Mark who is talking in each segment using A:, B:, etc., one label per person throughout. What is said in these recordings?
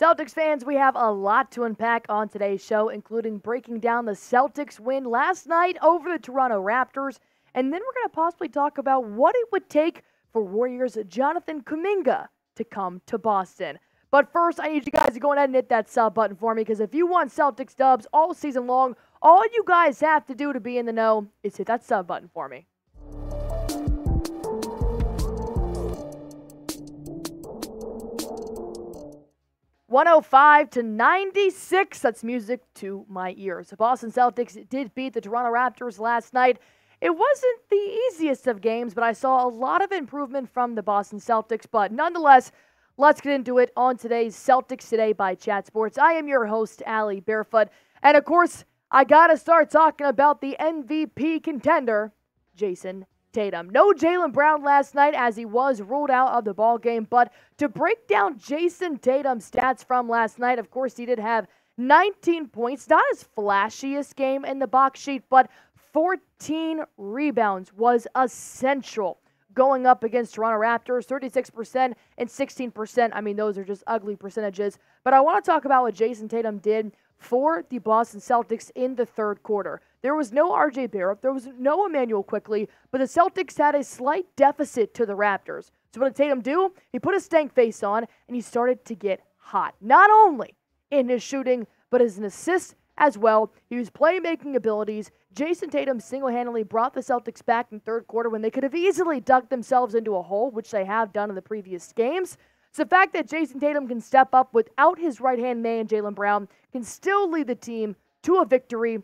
A: Celtics fans, we have a lot to unpack on today's show, including breaking down the Celtics win last night over the Toronto Raptors, and then we're going to possibly talk about what it would take for Warriors' Jonathan Kuminga to come to Boston. But first, I need you guys to go ahead and hit that sub button for me, because if you want Celtics dubs all season long, all you guys have to do to be in the know is hit that sub button for me. "105-96, that's music to my ears. The Boston Celtics did beat the Toronto Raptors last night. It wasn't the easiest of games, but I saw a lot of improvement from the Boston Celtics. But nonetheless, let's get into it on today's Celtics Today by Chat Sports. I am your host, Allie Barefoot. And of course, I got to start talking about the MVP contender, Jayson Tatum. No Jaylen Brown last night as he was ruled out of the ball game, but to break down Jayson Tatum's stats from last night, of course he did have 19 points, not his flashiest game in the box sheet, but 14 rebounds was essential going up against Toronto Raptors, 36% and 16%. I mean, those are just ugly percentages, but I want to talk about what Jayson Tatum did for the Boston Celtics in the third quarter. There was no RJ Barrett, there was no Emmanuel Quickley, but the Celtics had a slight deficit to the Raptors. So what did Tatum do? He put his stank face on, and he started to get hot. Not only in his shooting, but as an assist as well. He was playmaking abilities. Jayson Tatum single-handedly brought the Celtics back in the third quarter when they could have easily dug themselves into a hole, which they have done in the previous games. So the fact that Jayson Tatum can step up without his right-hand man, Jaylen Brown, can still lead the team to a victory,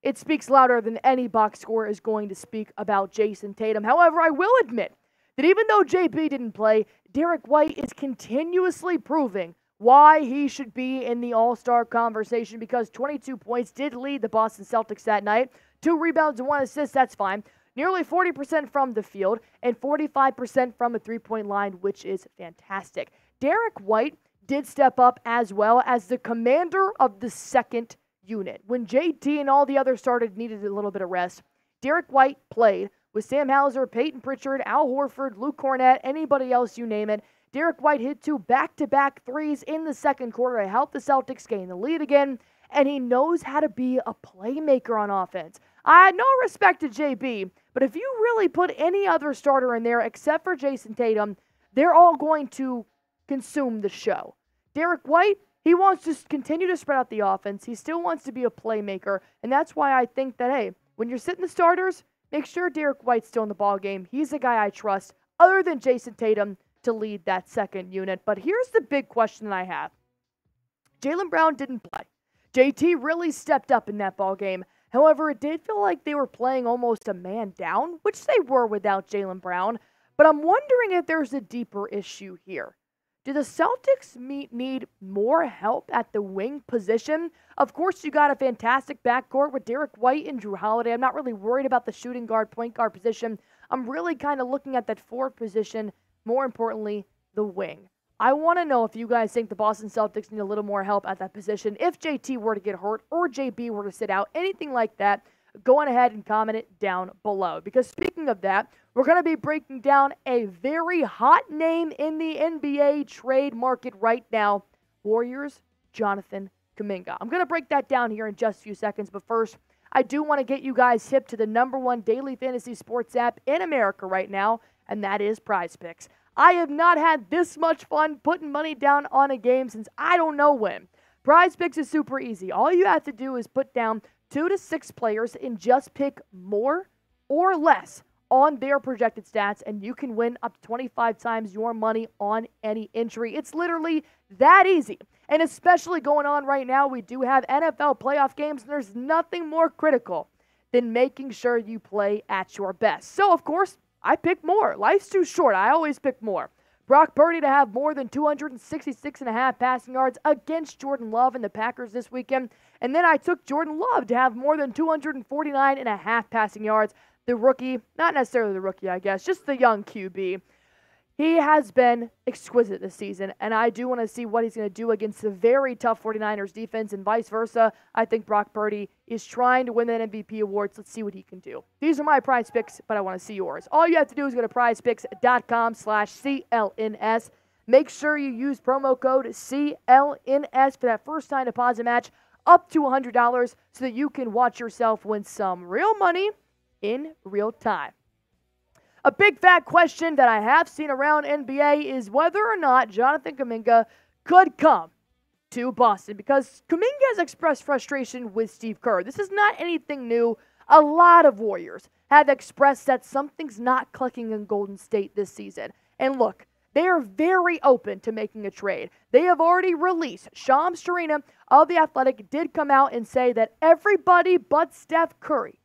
A: it speaks louder than any box score is going to speak about Jayson Tatum. However, I will admit that even though JB didn't play, Derek White is continuously proving why he should be in the All-Star conversation, because 22 points did lead the Boston Celtics that night. 2 rebounds and 1 assist, that's fine. Nearly 40% from the field and 45% from the three-point line, which is fantastic. Derek White did step up as well as the commander of the second unit. When JT and all the others needed a little bit of rest, Derek White played with Sam Hauser, Peyton Pritchard, Al Horford, Luke Cornett, anybody else, you name it. Derek White hit 2 back-to-back threes in the second quarter to help the Celtics gain the lead again, and he knows how to be a playmaker on offense. I had no respect to JB, but if you really put any other starter in there except for Jayson Tatum, they're all going to consume the show. Derek White, he wants to continue to spread out the offense. He still wants to be a playmaker, and that's why I think that, hey, when you're sitting the starters, make sure Derek White's still in the ballgame. He's a guy I trust, other than Jayson Tatum, to lead that second unit. But here's the big question that I have. Jaylen Brown didn't play. JT really stepped up in that ballgame. However, it did feel like they were playing almost a man down, which they were without Jaylen Brown. But I'm wondering if there's a deeper issue here. Do the Celtics need more help at the wing position? Of course, you got a fantastic backcourt with Derek White and Drew Holiday. I'm not really worried about the shooting guard, point guard position. I'm really kind of looking at that forward position, more importantly, the wing. I want to know if you guys think the Boston Celtics need a little more help at that position. If JT were to get hurt or JB were to sit out, anything like that, go on ahead and comment it down below. Because speaking of that, we're going to be breaking down a very hot name in the NBA trade market right now. Warriors, Jonathan Kuminga. I'm going to break that down here in just a few seconds. But first, I do want to get you guys hip to the #1 daily fantasy sports app in America right now, and that is Prize Picks. I have not had this much fun putting money down on a game since I don't know when. Prize Picks is super easy. All you have to do is put down 2 to 6 players and just pick more or less on their projected stats, and you can win up to 25 times your money on any entry. It's literally that easy. And especially going on right now, we do have NFL playoff games, and there's nothing more critical than making sure you play at your best. So, of course, I pick more. Life's too short. I always pick more. Brock Purdy to have more than 266.5 passing yards against Jordan Love and the Packers this weekend. And then I took Jordan Love to have more than 249.5 passing yards. The rookie, not necessarily the rookie, I guess, just the young QB. He has been exquisite this season, and I do want to see what he's going to do against the very tough 49ers defense and vice versa. I think Brock Purdy is trying to win that MVP award, so let's see what he can do. These are my Prize Picks, but I want to see yours. All you have to do is go to prizepicks.com/CLNS. Make sure you use promo code CLNS for that first time deposit match up to $100 so that you can watch yourself win some real money in real time. A big fat question that I have seen around NBA is whether or not Jonathan Kuminga could come to Boston, because Kuminga has expressed frustration with Steve Kerr. This is not anything new. A lot of Warriors have expressed that something's not clicking in Golden State this season. And look, they are very open to making a trade. They have already released. Shams Charania of The Athletic did come out and say that everybody but Steph Curry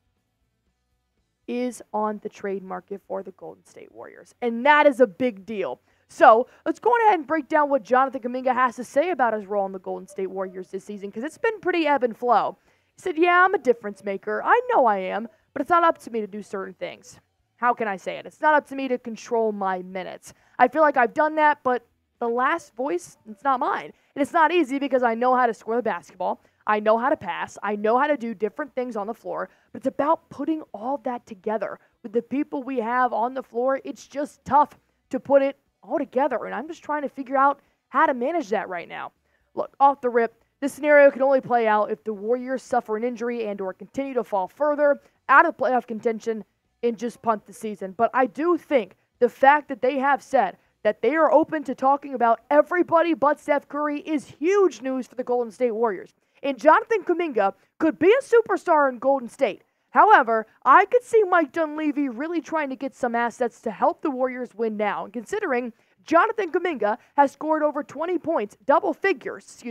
A: is on the trade market for the Golden State Warriors. And that is a big deal. So let's go ahead and break down what Jonathan Kuminga has to say about his role in the Golden State Warriors this season, because it's been pretty ebb and flow. He said, yeah, I'm a difference maker. I know I am, but it's not up to me to do certain things. How can I say it? It's not up to me to control my minutes. I feel like I've done that, but the last voice, it's not mine. And it's not easy because I know how to score the basketball. I know how to pass. I know how to do different things on the floor. But it's about putting all that together. With the people we have on the floor, it's just tough to put it all together. And I'm just trying to figure out how to manage that right now. Look, off the rip, this scenario can only play out if the Warriors suffer an injury and or continue to fall further out of playoff contention and just punt the season. But I do think the fact that they have said that they are open to talking about everybody but Steph Curry is huge news for the Golden State Warriors. And Jonathan Kuminga could be a superstar in Golden State. However, I could see Mike Dunleavy really trying to get some assets to help the Warriors win now. And considering Jonathan Kuminga has scored over 20 points, double figures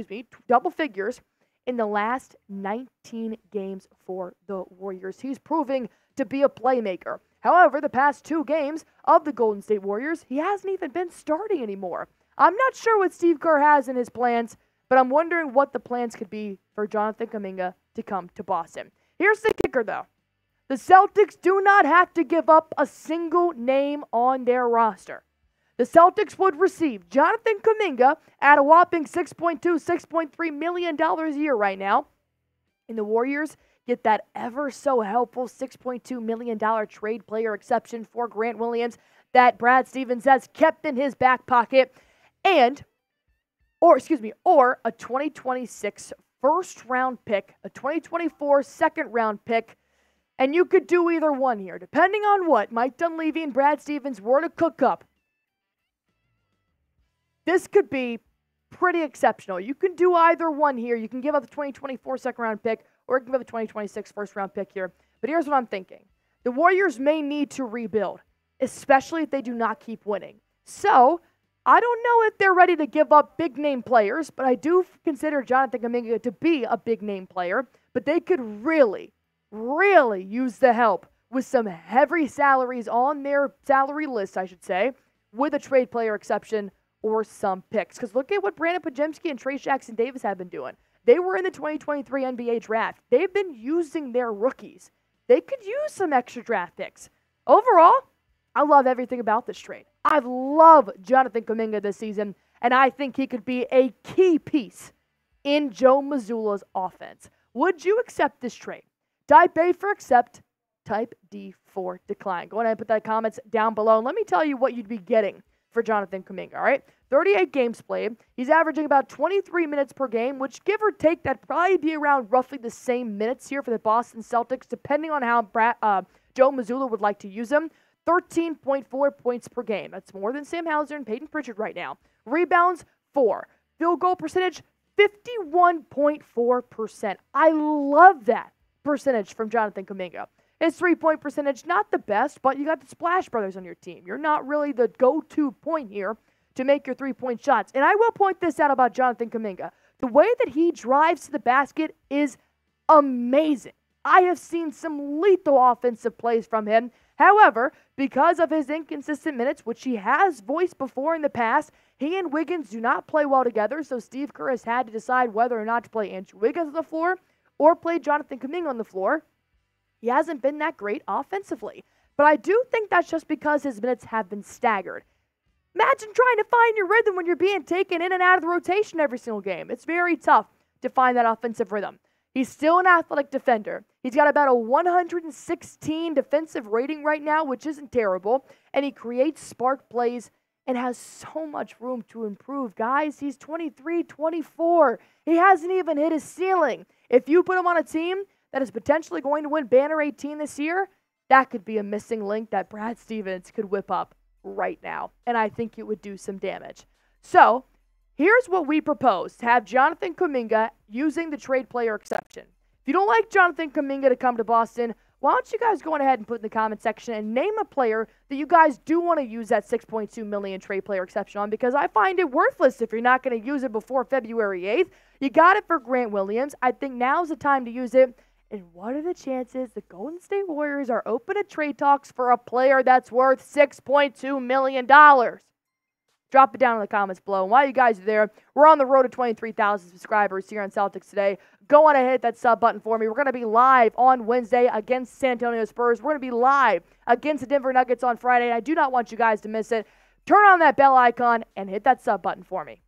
A: in the last 19 games for the Warriors. He's proving to be a playmaker. However, the past 2 games of the Golden State Warriors, he hasn't even been starting anymore. I'm not sure what Steve Kerr has in his plans, but I'm wondering what the plans could be for Jonathan Kuminga to come to Boston. Here's the kicker, though. The Celtics do not have to give up a single name on their roster. The Celtics would receive Jonathan Kuminga at a whopping $6.2, $6.3 million a year right now. And the Warriors get that ever so helpful $6.2 million trade player exception for Grant Williams that Brad Stevens has kept in his back pocket. Or a 2026 first-round pick, a 2024 second-round pick, and you could do either one here, depending on what Mike Dunleavy and Brad Stevens were to cook up. This could be pretty exceptional. You can do either one here. You can give up the 2024 second-round pick, or you can give up the 2026 first-round pick here. But here's what I'm thinking. The Warriors may need to rebuild, especially if they do not keep winning. So I don't know if they're ready to give up big-name players, but I do consider Jonathan Kuminga to be a big-name player. But they could really use the help with some heavy salaries on their salary list, I should say, with a trade player exception or some picks. Because look at what Brandon Podziemski and Trayce Jackson-Davis have been doing. They were in the 2023 NBA draft. They've been using their rookies. They could use some extra draft picks. Overall, I love everything about this trade. I love Jonathan Kuminga this season, and I think he could be a key piece in Joe Mazzula's offense. Would you accept this trade? Type A for accept, type D for decline. Go ahead and put that in comments down below, and let me tell you what you'd be getting for Jonathan Kuminga, all right? 38 games played. He's averaging about 23 minutes per game, which give or take, that'd probably be around roughly the same minutes here for the Boston Celtics, depending on how Joe Mazzula would like to use him. 13.4 points per game. That's more than Sam Hauser and Peyton Pritchard right now. Rebounds, 4. Field goal percentage, 51.4%. I love that percentage from Jonathan Kuminga. His three-point percentage, not the best, but you got the Splash Brothers on your team. You're not really the go-to point here to make your three-point shots. And I will point this out about Jonathan Kuminga. The way that he drives to the basket is amazing. I have seen some lethal offensive plays from him. However, because of his inconsistent minutes, which he has voiced before in the past, he and Wiggins do not play well together, so Steve Kerr has had to decide whether or not to play Andrew Wiggins on the floor or play Jonathan Kuminga on the floor. He hasn't been that great offensively, but I do think that's just because his minutes have been staggered. Imagine trying to find your rhythm when you're being taken in and out of the rotation every single game. It's very tough to find that offensive rhythm. He's still an athletic defender. He's got about a 116 defensive rating right now, which isn't terrible, and he creates spark plays and has so much room to improve. Guys, he's 23, 24. He hasn't even hit his ceiling. If you put him on a team that is potentially going to win Banner 18 this year, that could be a missing link that Brad Stevens could whip up right now. And I think it would do some damage. So, here's what we propose. Have Jonathan Kuminga using the trade player exception. If you don't like Jonathan Kuminga to come to Boston, why don't you guys go ahead and put in the comment section and name a player that you guys do want to use that $6.2 million trade player exception on, because I find it worthless if you're not going to use it before February 8th. You got it for Grant Williams. I think now's the time to use it. And what are the chances the Golden State Warriors are open to trade talks for a player that's worth $6.2 million? Drop it down in the comments below. And while you guys are there, we're on the road to 23,000 subscribers here on Celtics Today. Go on and hit that sub button for me. We're going to be live on Wednesday against San Antonio Spurs. We're going to be live against the Denver Nuggets on Friday. I do not want you guys to miss it. Turn on that bell icon and hit that sub button for me.